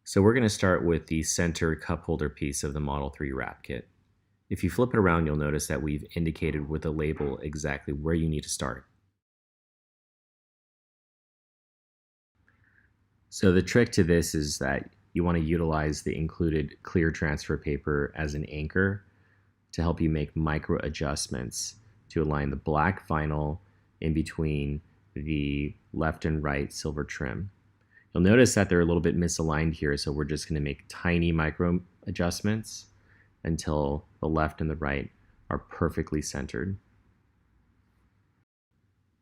So we're going to start with the center cup holder piece of the Model 3 wrap kit. If you flip it around, you'll notice that we've indicated with a label exactly where you need to start. So the trick to this is that you want to utilize the included clear transfer paper as an anchor to help you make micro adjustments to align the black vinyl in between the left and right silver trim. You'll notice that they're a little bit misaligned here, so we're just going to make tiny micro adjustments until the left and the right are perfectly centered.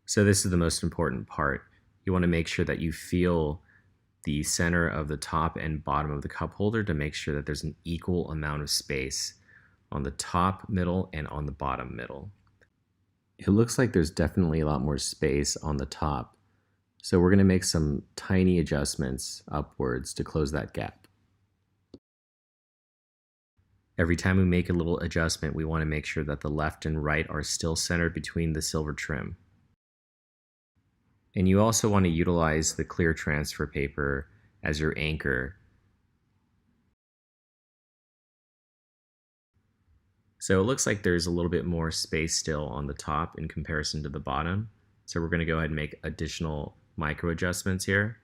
So this is the most important part. You want to make sure that you feel the center of the top and bottom of the cup holder to make sure that there's an equal amount of space on the top middle and on the bottom middle. It looks like there's definitely a lot more space on the top, so we're going to make some tiny adjustments upwards to close that gap. Every time we make a little adjustment, we want to make sure that the left and right are still centered between the silver trim. And you also want to utilize the clear transfer paper as your anchor. So it looks like there's a little bit more space still on the top in comparison to the bottom. So we're going to go ahead and make additional micro adjustments here.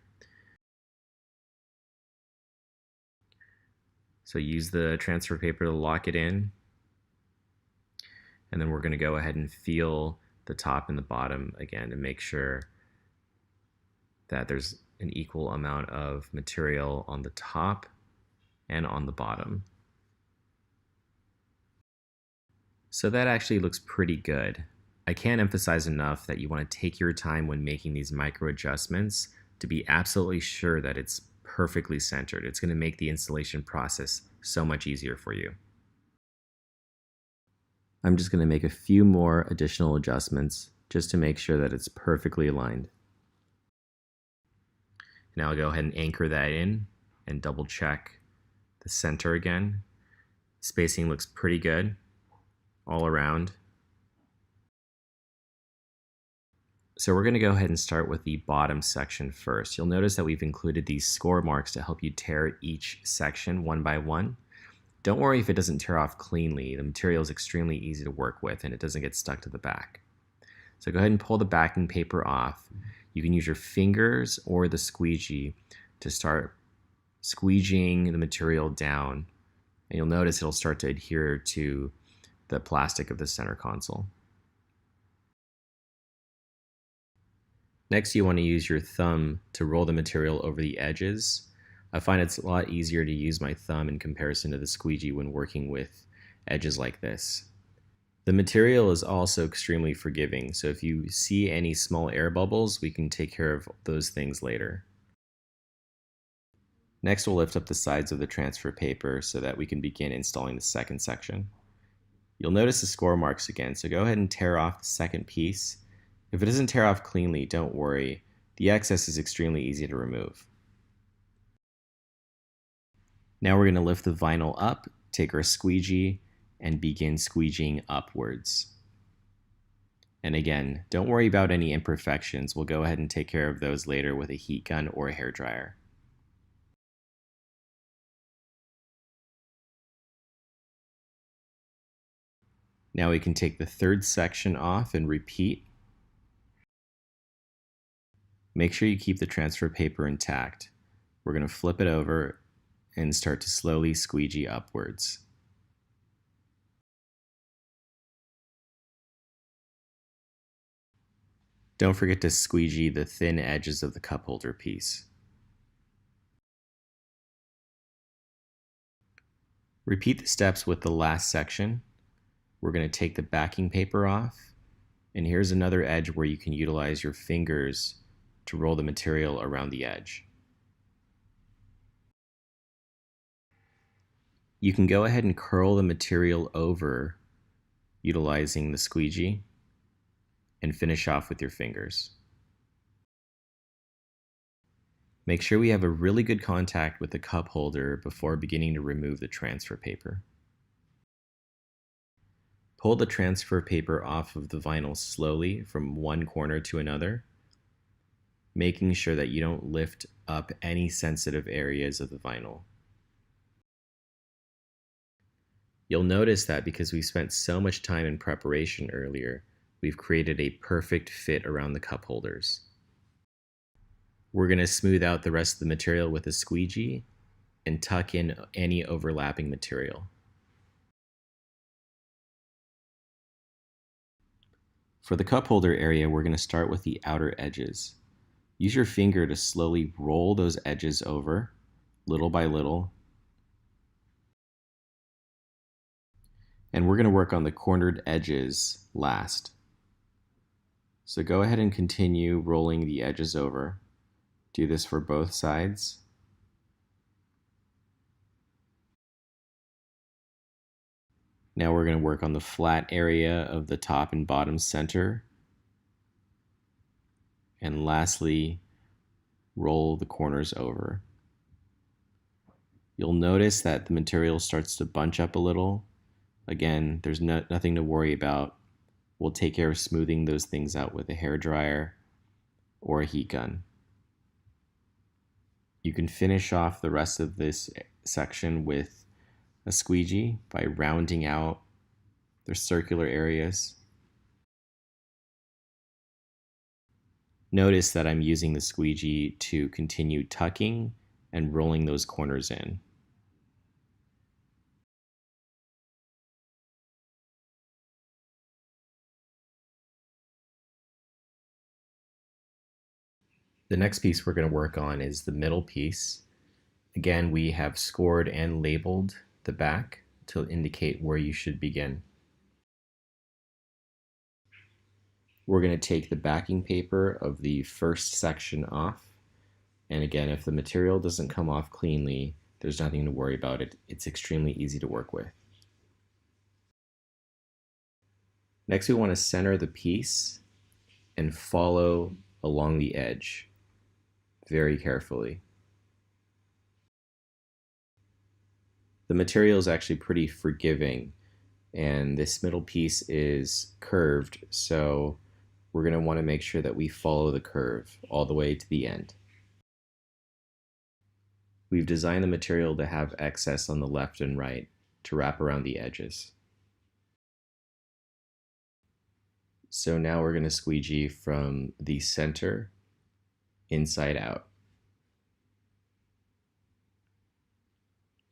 So use the transfer paper to lock it in. And then we're going to go ahead and feel the top and the bottom again to make sure that there's an equal amount of material on the top and on the bottom. So that actually looks pretty good. I can't emphasize enough that you want to take your time when making these micro adjustments to be absolutely sure that it's perfectly centered. It's going to make the installation process so much easier for you. I'm just going to make a few more additional adjustments just to make sure that it's perfectly aligned. Now I'll go ahead and anchor that in and double check the center again. Spacing looks pretty good all around. So we're going to go ahead and start with the bottom section first. You'll notice that we've included these score marks to help you tear each section one by one. Don't worry if it doesn't tear off cleanly. The material is extremely easy to work with and it doesn't get stuck to the back. So go ahead and pull the backing paper off. You can use your fingers or the squeegee to start squeegeeing the material down. And you'll notice it'll start to adhere to the plastic of the center console. Next, you want to use your thumb to roll the material over the edges. I find it's a lot easier to use my thumb in comparison to the squeegee when working with edges like this. The material is also extremely forgiving, so if you see any small air bubbles, we can take care of those things later. Next, we'll lift up the sides of the transfer paper so that we can begin installing the second section. You'll notice the score marks again, so go ahead and tear off the second piece. If it doesn't tear off cleanly, don't worry. The excess is extremely easy to remove. Now we're going to lift the vinyl up, take our squeegee, and begin squeegeeing upwards. And again, don't worry about any imperfections. We'll go ahead and take care of those later with a heat gun or a hairdryer. Now we can take the third section off and repeat. Make sure you keep the transfer paper intact. We're going to flip it over and start to slowly squeegee upwards. Don't forget to squeegee the thin edges of the cup holder piece. Repeat the steps with the last section. We're going to take the backing paper off, and here's another edge where you can utilize your fingers to roll the material around the edge. You can go ahead and curl the material over utilizing the squeegee and finish off with your fingers. Make sure we have a really good contact with the cup holder before beginning to remove the transfer paper. Pull the transfer paper off of the vinyl slowly from one corner to another, making sure that you don't lift up any sensitive areas of the vinyl. You'll notice that because we spent so much time in preparation earlier, we've created a perfect fit around the cup holders. We're going to smooth out the rest of the material with a squeegee and tuck in any overlapping material. For the cup holder area, we're going to start with the outer edges. Use your finger to slowly roll those edges over, little by little. And we're going to work on the cornered edges last. So go ahead and continue rolling the edges over. Do this for both sides. Now we're going to work on the flat area of the top and bottom center. And lastly, roll the corners over. You'll notice that the material starts to bunch up a little. Again, there's nothing to worry about. We'll take care of smoothing those things out with a hairdryer or a heat gun. You can finish off the rest of this section with a squeegee by rounding out the circular areas. Notice that I'm using the squeegee to continue tucking and rolling those corners in. The next piece we're going to work on is the middle piece. Again, we have scored and labeled the back to indicate where you should begin. We're going to take the backing paper of the first section off. And again, if the material doesn't come off cleanly, there's nothing to worry about. It's extremely easy to work with. Next, we want to center the piece and follow along the edge very carefully. The material is actually pretty forgiving, and this middle piece is curved, so we're going to want to make sure that we follow the curve all the way to the end. We've designed the material to have excess on the left and right to wrap around the edges. So now we're going to squeegee from the center inside out.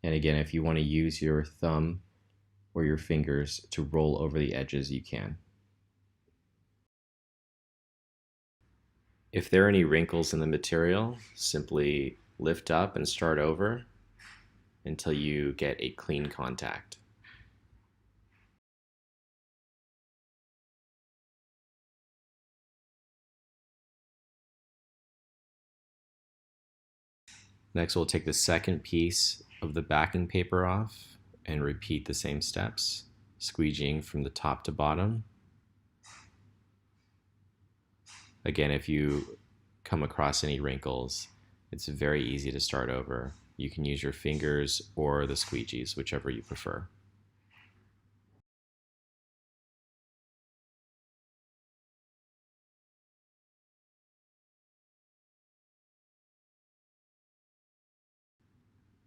And again, if you want to use your thumb or your fingers to roll over the edges, you can. If there are any wrinkles in the material, simply lift up and start over until you get a clean contact. Next, we'll take the second piece of the backing paper off and repeat the same steps, squeegeeing from the top to bottom. Again, if you come across any wrinkles, it's very easy to start over. You can use your fingers or the squeegees, whichever you prefer.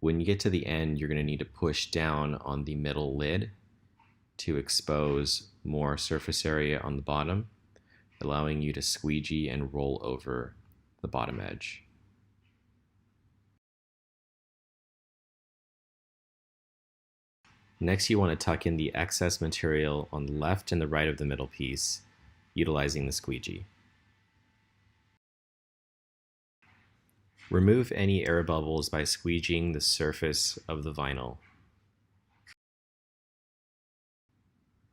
When you get to the end, you're going to need to push down on the middle lid to expose more surface area on the bottom, allowing you to squeegee and roll over the bottom edge. Next, you want to tuck in the excess material on the left and the right of the middle piece, utilizing the squeegee. Remove any air bubbles by squeegeeing the surface of the vinyl.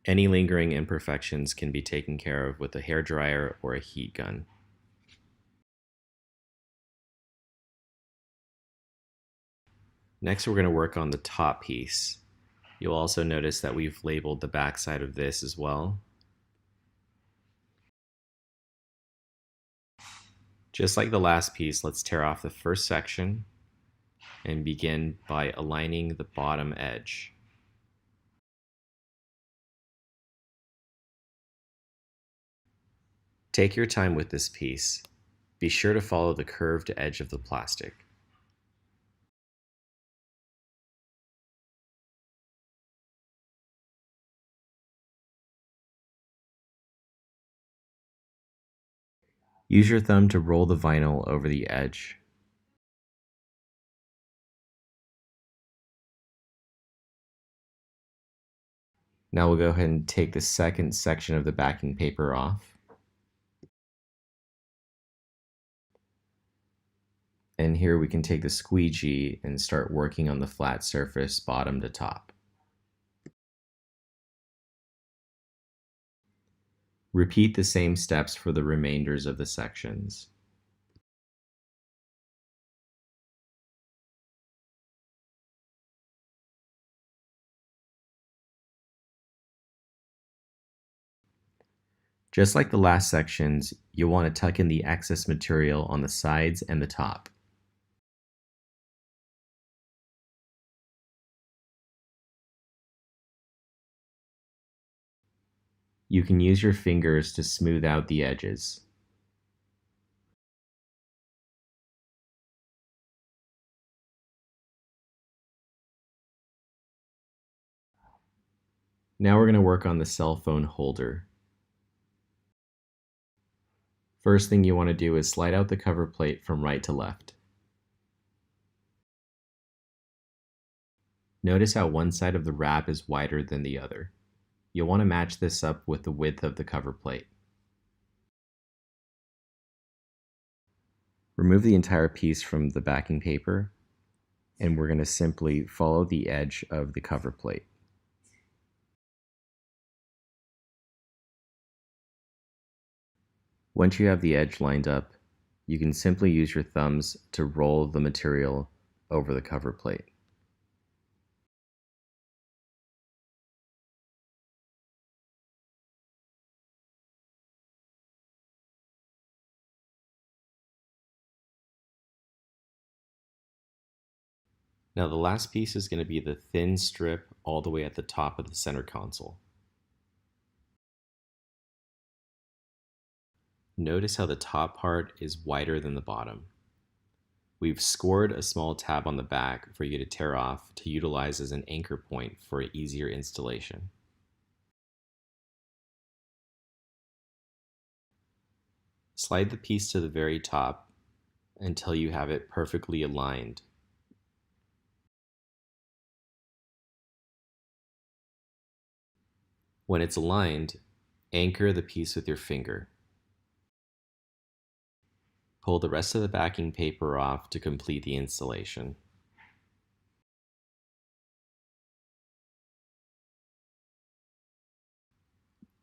Any lingering imperfections can be taken care of with a hairdryer or a heat gun. Next, we're going to work on the top piece. You'll also notice that we've labeled the back side of this as well. Just like the last piece, let's tear off the first section and begin by aligning the bottom edge. Take your time with this piece. Be sure to follow the curved edge of the plastic. Use your thumb to roll the vinyl over the edge. Now we'll go ahead and take the second section of the backing paper off. And here we can take the squeegee and start working on the flat surface bottom to top. Repeat the same steps for the remainders of the sections. Just like the last sections, you'll want to tuck in the excess material on the sides and the top. You can use your fingers to smooth out the edges. Now we're going to work on the cell phone holder. First thing you want to do is slide out the cover plate from right to left. Notice how one side of the wrap is wider than the other. You'll want to match this up with the width of the cover plate. Remove the entire piece from the backing paper, and we're going to simply follow the edge of the cover plate. Once you have the edge lined up, you can simply use your thumbs to roll the material over the cover plate. Now the last piece is going to be the thin strip all the way at the top of the center console. Notice how the top part is wider than the bottom. We've scored a small tab on the back for you to tear off to utilize as an anchor point for easier installation. Slide the piece to the very top until you have it perfectly aligned. When it's aligned, anchor the piece with your finger. Pull the rest of the backing paper off to complete the installation.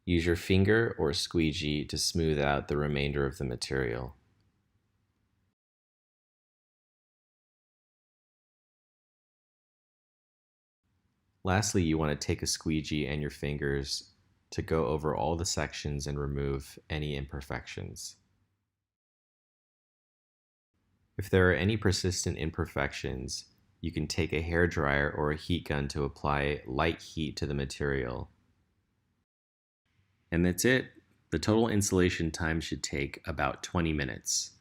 Use your finger or squeegee to smooth out the remainder of the material. Lastly, you want to take a squeegee and your fingers to go over all the sections and remove any imperfections. If there are any persistent imperfections, you can take a hairdryer or a heat gun to apply light heat to the material. And that's it. The total installation time should take about 20 minutes.